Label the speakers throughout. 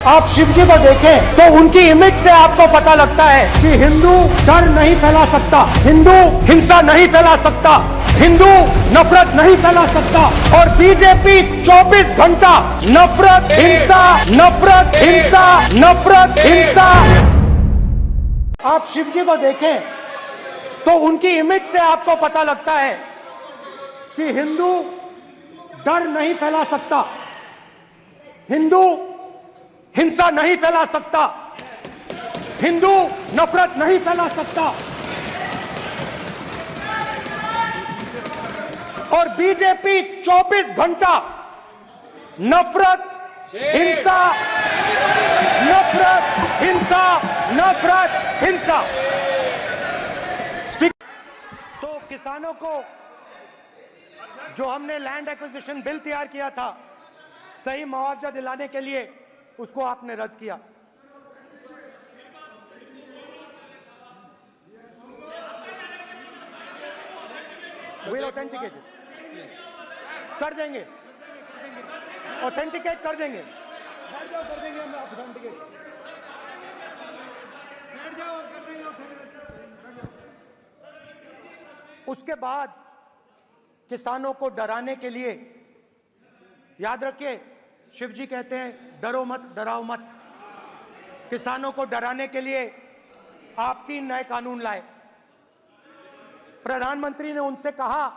Speaker 1: आप शिव जी को देखें तो उनकी इमेज से आपको पता लगता है कि हिंदू डर नहीं फैला सकता, हिंदू हिंसा नहीं फैला सकता, हिंदू नफरत नहीं फैला सकता। और बीजेपी 24 घंटा नफरत हिंसा, नफरत हिंसा, नफरत हिंसा। आप शिव जी को देखें तो उनकी इमेज से आपको पता लगता है कि हिंदू डर नहीं फैला सकता, हिंदू हिंसा नहीं फैला सकता, हिंदू नफरत नहीं फैला सकता। और बीजेपी 24 घंटा नफरत हिंसा, नफरत हिंसा, नफरत हिंसा। तो किसानों को जो हमने लैंड एक्विजिशन बिल तैयार किया था सही मुआवजा दिलाने के लिए, उसको आपने रद्द किया। विल ऑथेंटिकेट कर देंगे, ऑथेंटिकेट कर देंगे,
Speaker 2: कर देंगे हम ऑथेंटिकेट।
Speaker 1: उसके बाद किसानों को डराने के लिए, याद रखिए शिव जी कहते हैं डरो मत डराओ मत। किसानों को डराने के लिए आप 3 नए कानून लाए। प्रधानमंत्री ने उनसे कहा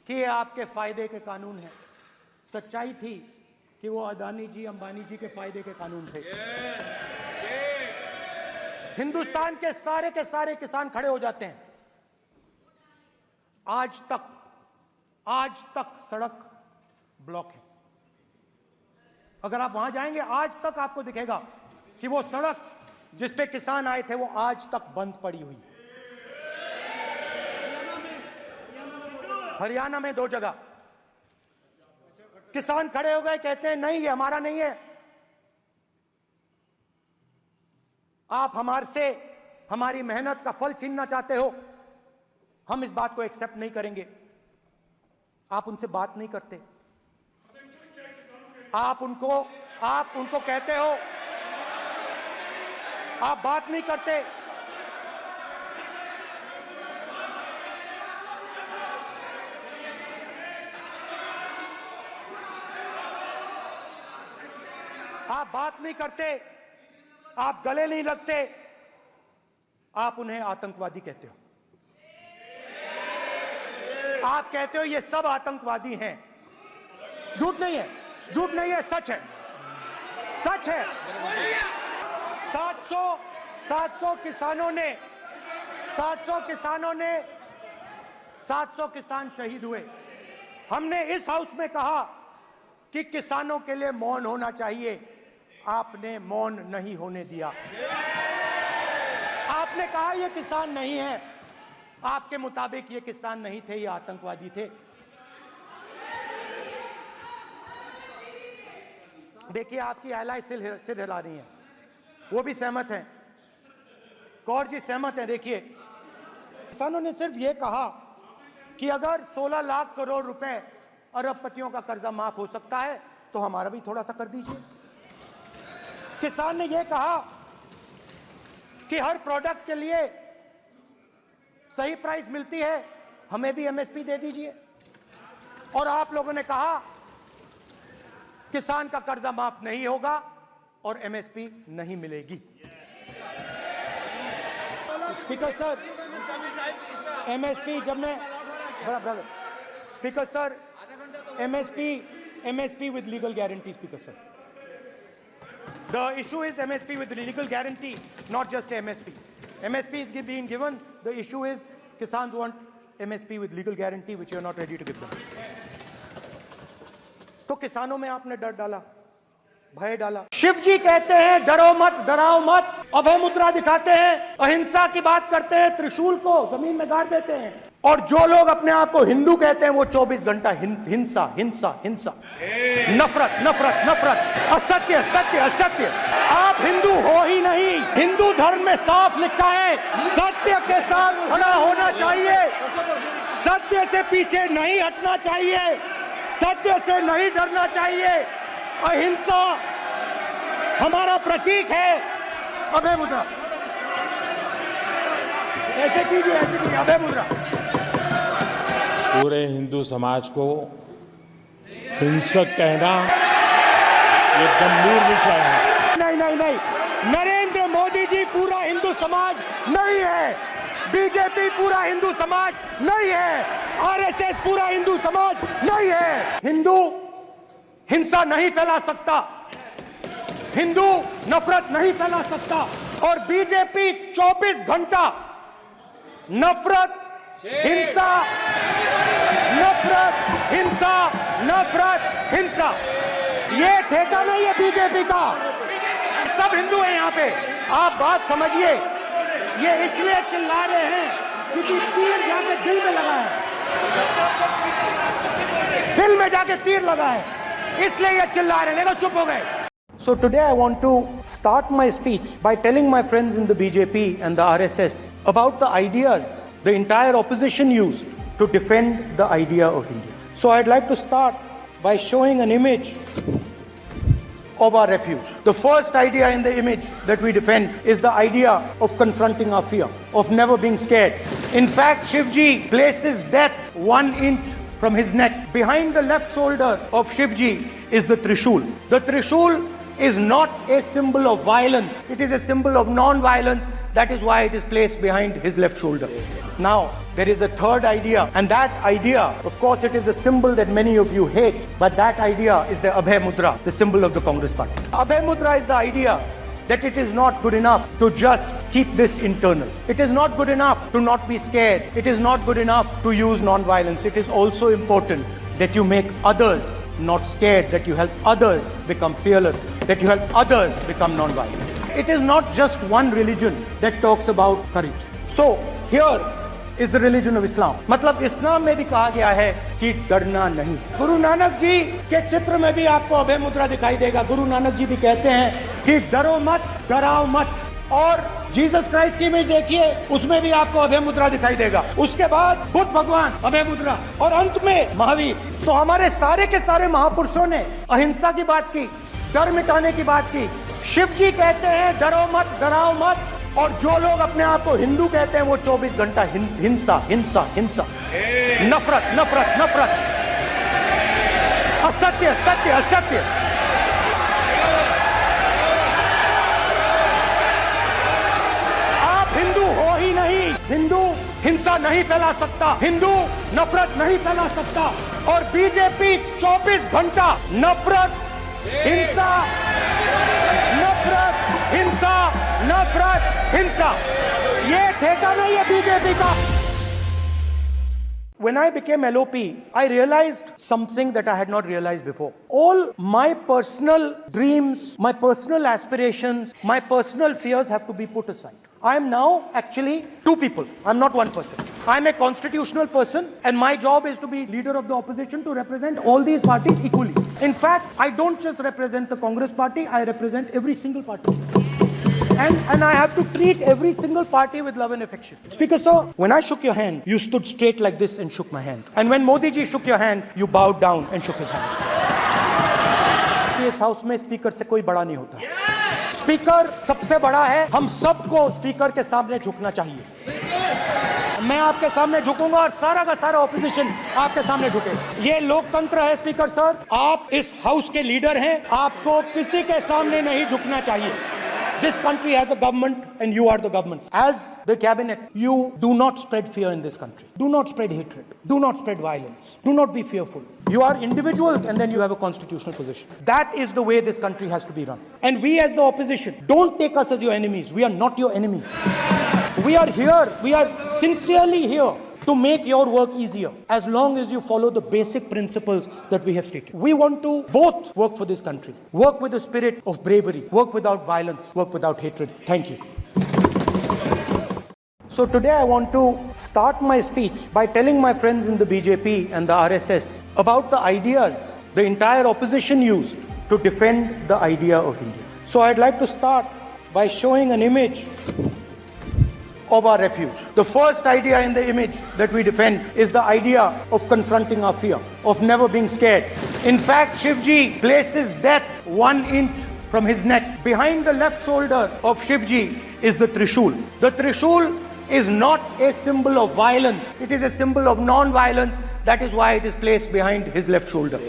Speaker 1: कि ये आपके फायदे के कानून हैं। सच्चाई थी कि वो अदानी जी अंबानी जी के फायदे के कानून थे। हिंदुस्तान के सारे किसान खड़े हो जाते हैं। आज तक सड़क ब्लॉक है। अगर आप वहां जाएंगे आज तक आपको दिखेगा कि वो सड़क जिस पे किसान आए थे वो आज तक बंद पड़ी हुई। हरियाणा में 2 जगह किसान खड़े हो गए, कहते हैं नहीं ये हमारा नहीं है, आप हमारे से हमारी मेहनत का फल छीनना चाहते हो, हम इस बात को एक्सेप्ट नहीं करेंगे। आप उनसे बात नहीं करते, आप उनको कहते हो, आप बात नहीं करते। आप बात नहीं करते, आप गले नहीं लगते, आप उन्हें आतंकवादी कहते हो। आप कहते हो ये सब आतंकवादी हैं। झूठ नहीं है, झूठ नहीं है, सच है, सच है। 700 किसान शहीद हुए। हमने इस हाउस में कहा कि किसानों के लिए मौन होना चाहिए, आपने मौन नहीं होने दिया। आपने कहा ये किसान नहीं है, आपके मुताबिक ये किसान नहीं थे, ये आतंकवादी थे। देखिए आपकी एलाय सिर हिला रही हैं, वो भी सहमत हैं, कौर जी सहमत हैं। देखिए किसानों ने सिर्फ ये कहा कि अगर 16 लाख करोड़ रुपए अरबपतियों का कर्जा माफ हो सकता है तो हमारा भी थोड़ा सा कर दीजिए। किसान ने यह कहा कि हर प्रोडक्ट के लिए सही प्राइस मिलती है, हमें भी एमएसपी दे दीजिए। और आप लोगों ने कहा किसान का कर्जा माफ नहीं होगा और एमएसपी नहीं मिलेगी। स्पीकर सर, एमएसपी जब मैं speaker sir, MSP with legal guarantee. Speaker sir, the issue is MSP with legal guarantee, not just MSP. MSP is being given. The issue is Kisans want MSP with legal guarantee, which you are not ready to give them. तो किसानों में आपने डर डाला, भय डाला। शिव जी कहते हैं डरो मत डराओ मत, अभय मुद्रा दिखाते हैं, अहिंसा की बात करते हैं, त्रिशूल को जमीन में गाड़ देते हैं। और जो लोग अपने आप को हिंदू कहते हैं वो 24 घंटा हिंसा हिंसा हिंसा, नफरत नफरत नफरत, असत्य सत्य असत्य। आप हिंदू हो ही नहीं। हिंदू धर्म में साफ लिखा है सत्य के साथ खड़ा होना चाहिए, सत्य से पीछे नहीं हटना चाहिए, सत्य से नहीं डरना चाहिए। अहिंसा हमारा प्रतीक है अभय मुद्रा। ऐसे कीजिए अभय मुद्रा।
Speaker 3: पूरे हिंदू समाज को हिंसक कहना ये गंभीर विषय है।
Speaker 1: नहीं, नरेंद्र मोदी जी पूरा हिंदू समाज नहीं है, बीजेपी पूरा हिंदू समाज नहीं है, आरएसएस पूरा हिंदू समाज नहीं है। हिंदू हिंसा नहीं फैला सकता, हिंदू नफरत नहीं फैला सकता, और बीजेपी 24 घंटा नफरत, हिंसा, नफरत, हिंसा, नफरत, हिंसा, ये ठेका नहीं है बीजेपी का। सब हिंदू हैं यहाँ पे, आप बात समझिए। ये इसलिए चिल्ला रहे हैं क्योंकि तीर जाके दिल में लगा है, दिल में जाके तीर लगा है, इसलिए ये चिल्ला रहे हैं। देखो चुप हो गए। So today I want to start my speech by telling my friends in the BJP and the RSS about the ideas the entire opposition used to defend the idea of India. So I'd like to start by showing an image of our refuge. The first idea in the image that we defend is the idea of confronting our fear, of never being scared. In fact, Shivji places death 1 inch from his neck. Behind the left shoulder of Shivji is the Trishul. The Trishul is not a symbol of violence. It is a symbol of non-violence. That is why it is placed behind his left shoulder. Now, there is a third idea, and that idea, of course, it is a symbol that many of you hate, but that idea is the Abhay Mudra, the symbol of the Congress Party. Abhay Mudra is the idea that it is not good enough to just keep this internal. It is not good enough to not be scared. It is not good enough to use non-violence. It is also important that you make others not scared, that you help others become fearless, that you help others become non-violent. It is not just one religion that talks about courage. So, here is the religion of Islam. मतलब इस्लाम में भी कहा गया है कि डरना नहीं। गुरु नानक जी के चित्र में भी आपको अभय मुद्रा दिखाई देगा। गुरु नानक जी भी कहते हैं कि डरो मत, डराओ मत। और जीसस क्राइस्ट की इमेज देखिए, उसमें भी आपको अभय मुद्रा दिखाई देगा। उसके बाद बुद्ध भगवान, अभय मुद्रा, और अंत में महावीर। तो हमारे सारे के सारे महापुरुषों ने अहिंसा की बात की, डर मिटाने की बात की। शिव जी कहते हैं डरो मत, डराओ मत, और जो लोग अपने आप को हिंदू कहते हैं वो 24 घंटा हिंसा, हिंसा, हिंसा, नफरत, नफरत, नफरत, असत्य, सत्य, असत्य। हिंदू हो ही नहीं, हिंदू हिंसा नहीं फैला सकता, हिंदू नफरत नहीं फैला सकता, और बीजेपी 24 घंटा नफरत, हिंसा, नफरत, हिंसा, नफरत, हिंसा, ये ठेका नहीं है बीजेपी का। When I became LOP, I realized something that I had not realized before. All my personal dreams, my personal aspirations, my personal fears have to be put aside. I am now actually two people. I'm not one person. I'm a constitutional person, and my job is to be leader of the opposition, to represent all these parties equally. In fact, I don't just represent the Congress party, I represent every single party. And I have to treat every single party with love and affection. Speaker sir, when I shook your hand, you stood straight like this and shook my hand. And when Modi ji shook your hand, you bowed down and shook his hand. इस house में speaker से कोई बड़ा नहीं होता। Speaker सबसे बड़ा है। हम सबको स्पीकर के सामने झुकना चाहिए। मैं आपके सामने झुकूंगा और सारा का सारा ऑपोजिशन आपके सामने झुके। ये लोकतंत्र है स्पीकर सर, आप इस हाउस के लीडर हैं, आपको किसी के सामने नहीं झुकना चाहिए। This country has a government and you are the government. As the cabinet, you do not spread fear in this country. Do not spread hatred. Do not spread violence. Do not be fearful. You are individuals and then you have a constitutional position. That is the way this country has to be run. And we as the opposition, don't take us as your enemies. We are not your enemies. We are here. We are sincerely here to make your work easier, as long as you follow the basic principles that we have stated. We want to both work for this country, work with the spirit of bravery, work without violence, work without hatred. Thank you. So today I want to start my speech by telling my friends in the BJP and the RSS about the ideas the entire opposition used to defend the idea of India. So I'd like to start by showing an image of our refuge. The first idea in the image that we defend is the idea of confronting our fear, of never being scared. In fact, Shivji places death 1 inch from his neck. Behind the left shoulder of Shivji is the Trishul. The Trishul is not a symbol of violence. It is a symbol of non-violence. That is why it is placed behind his left shoulder.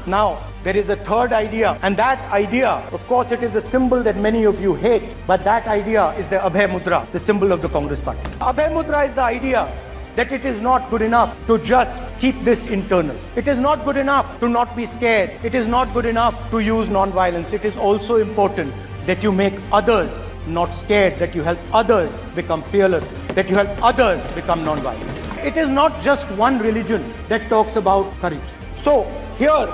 Speaker 1: Now, there is a third idea, and that idea, of course, it is a symbol that many of you hate, but that idea is the Abhay Mudra, the symbol of the Congress party. Abhay Mudra is the idea that it is not good enough to just keep this internal. It is not good enough to not be scared. It is not good enough to use non-violence. It is also important that you make others not scared, that you help others become fearless, that you help others become non-violent. It is not just one religion that talks about courage. So, here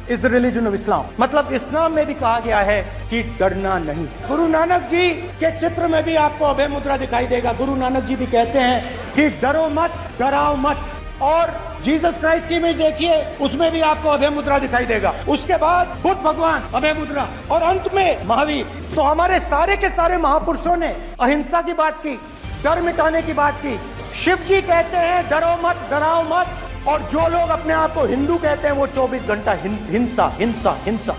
Speaker 1: is the religion of Islam. मतलब इस्लाम में भी कहा गया है कि डरना नहीं। गुरु नानक जी के चित्र में भी आपको अभय मुद्रा दिखाई देगा। गुरु नानक जी भी कहते हैं कि डरो मत, डराओ मत। और जीसस क्राइस्ट की इमेज देखिए, उसमें भी आपको अभय मुद्रा दिखाई देगा। उसके बाद बुद्ध भगवान, अभय मुद्रा, और अंत में महावीर। तो हमारे सारे के सारे महापुरुषों ने अहिंसा की बात की, डर मिटाने की बात की। शिव जी कहते हैं डरो मत, डराओ मत, और जो लोग अपने आप को हिंदू कहते हैं वो 24 घंटा हिंसा हिंसा हिंसा,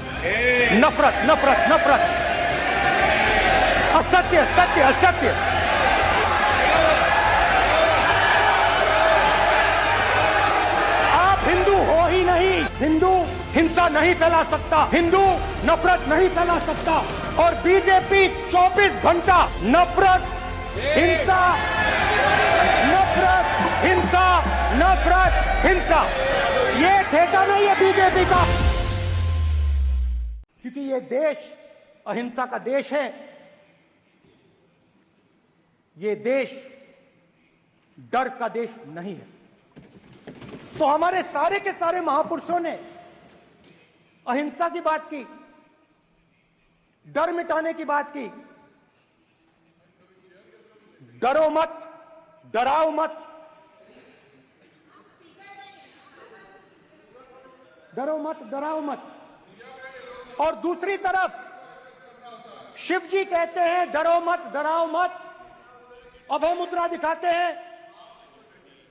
Speaker 1: नफरत नफरत नफरत, असत्य सत्य असत्य। आप हिंदू हो ही नहीं। हिंदू हिंसा नहीं फैला सकता, हिंदू नफरत नहीं फैला सकता, और बीजेपी 24 घंटा नफरत हिंसा नफरत हिंसा नफरत हिंसा। ये ठेका नहीं है बीजेपी का, क्योंकि ये देश अहिंसा का देश है। ये देश डर का देश नहीं है। तो हमारे सारे के सारे महापुरुषों ने अहिंसा की बात की, डर मिटाने की बात की। डरो मत, डराओ मत, डरो मत, डराओ मत। और दूसरी तरफ शिव जी कहते हैं डरो मत, डराओ मत, अभय मुद्रा दिखाते हैं,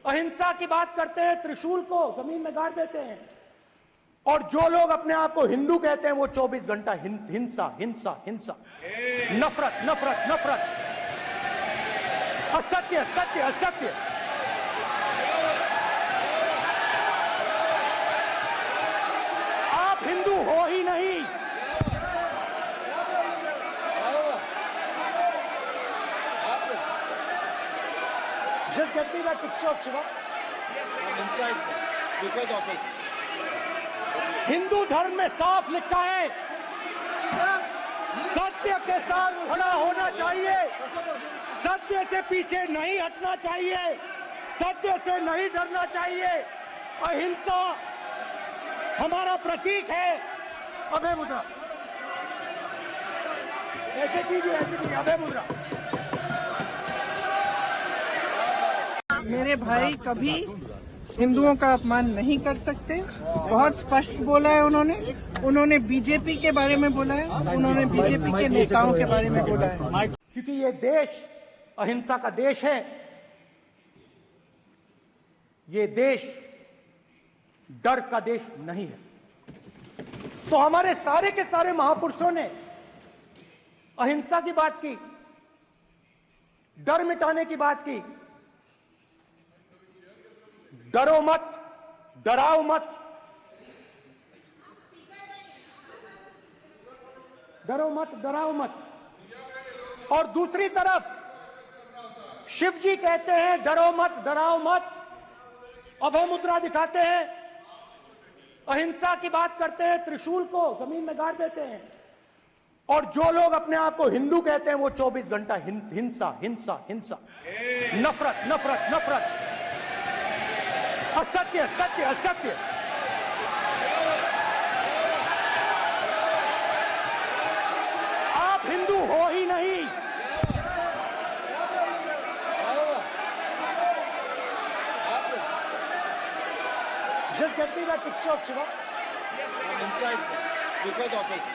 Speaker 1: अहिंसा की बात करते हैं, त्रिशूल को जमीन में गाड़ देते हैं। और जो लोग अपने आप को हिंदू कहते हैं वो 24 घंटा हिंसा हिंसा हिंसा, नफरत नफरत नफरत, असत्य सत्य असत्य। आप हिंदू हो ही नहीं। Just get me that picture of Shiva.
Speaker 2: inside speaker's office.
Speaker 1: Hindu धर्म में साफ लिखा है, सत्य के साथ खड़ा होना चाहिए, सत्य से पीछे नहीं हटना चाहिए, सत्य से नहीं डरना चाहिए। अहिंसा हमारा प्रतीक है। अभय मुद्रा ऐसे कीजिए, ऐसे कीजिए, अभय मुद्रा।
Speaker 4: मेरे भाई कभी हिंदुओं का अपमान नहीं कर सकते। बहुत स्पष्ट बोला है उन्होंने बीजेपी के बारे में बोला है, उन्होंने बीजेपी के नेताओं के बारे में बोला है।
Speaker 1: क्योंकि ये देश अहिंसा का देश है। ये देश डर का देश नहीं है। तो हमारे सारे के सारे महापुरुषों ने अहिंसा की बात की, डर मिटाने की बात की। डरो मत, डराओ मत, डरो मत, डराओ मत। और दूसरी तरफ शिव जी कहते हैं डरो मत, डराओ मत, अभय मुद्रा दिखाते हैं, अहिंसा की बात करते हैं, त्रिशूल को जमीन में गाड़ देते हैं। और जो लोग अपने आप को हिंदू कहते हैं वो 24 घंटा हिंसा हिंसा हिंसा, नफरत नफरत नफरत, असत्य सत्य असत्य। आप हिंदू हो ही नहीं। Just get me that picture of Shiva.
Speaker 2: inside speaker's office.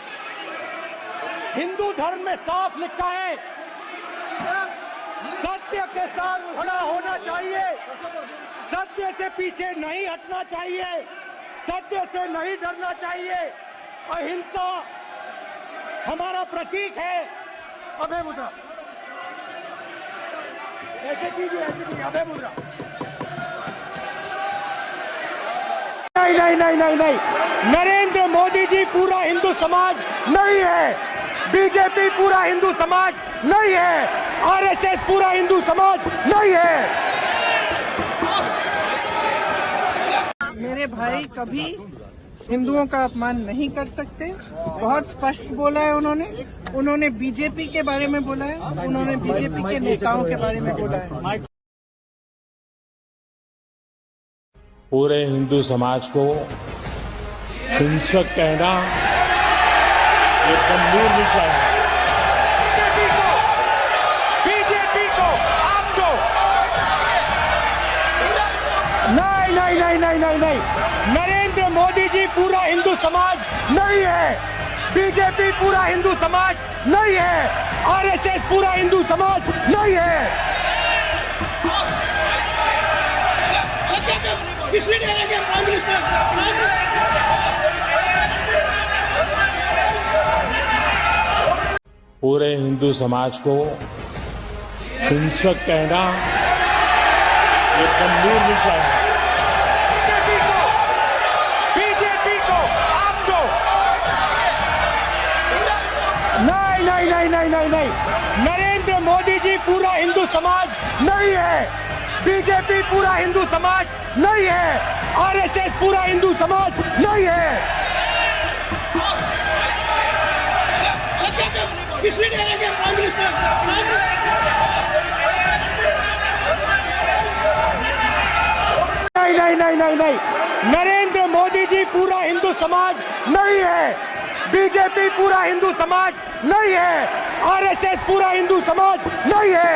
Speaker 1: Hindu धर्म में साफ लिखा है, सत्य के साथ खड़ा होना चाहिए, सत्य से पीछे नहीं हटना चाहिए, सत्य से नहीं डरना चाहिए। अहिंसा हमारा प्रतीक है अभय मुद्रा। ऐसे कीजिए अभय मुद्रा। नहीं नहीं नहीं नहीं नहीं, नरेंद्र मोदी जी पूरा हिंदू समाज नहीं है, बीजेपी पूरा हिंदू समाज नहीं है, आरएसएस पूरा हिंदू समाज नहीं है।
Speaker 4: मेरे भाई कभी हिंदुओं का अपमान नहीं कर सकते। बहुत स्पष्ट बोला है उन्होंने बीजेपी के बारे में बोला है, उन्होंने बीजेपी के नेताओं के बारे में बोला है।
Speaker 3: पूरे हिंदू समाज को हिंसक कहना ये गंभीर विषय है।
Speaker 1: बीजेपी को आपको नहीं नहीं नहीं नहीं नहीं नहीं, नरेंद्र मोदी जी पूरा हिंदू समाज नहीं है, बीजेपी पूरा हिंदू समाज नहीं है, आरएसएस पूरा हिंदू समाज नहीं है।
Speaker 3: पूरे हिंदू समाज को हिंसक कहना ये गंभीर विषय है।
Speaker 1: बीजेपी को आपको नहीं नहीं नहीं नहीं नहीं नहीं, नरेंद्र मोदी जी पूरा हिंदू समाज नहीं है, बीजेपी पूरा हिंदू समाज नहीं है, आरएसएस पूरा हिंदू समाज नहीं है। नहीं नहीं नहीं नहीं नहीं, नरेंद्र मोदी जी पूरा हिंदू समाज नहीं है, बीजेपी पूरा हिंदू समाज नहीं है, आरएसएस पूरा हिंदू समाज नहीं है।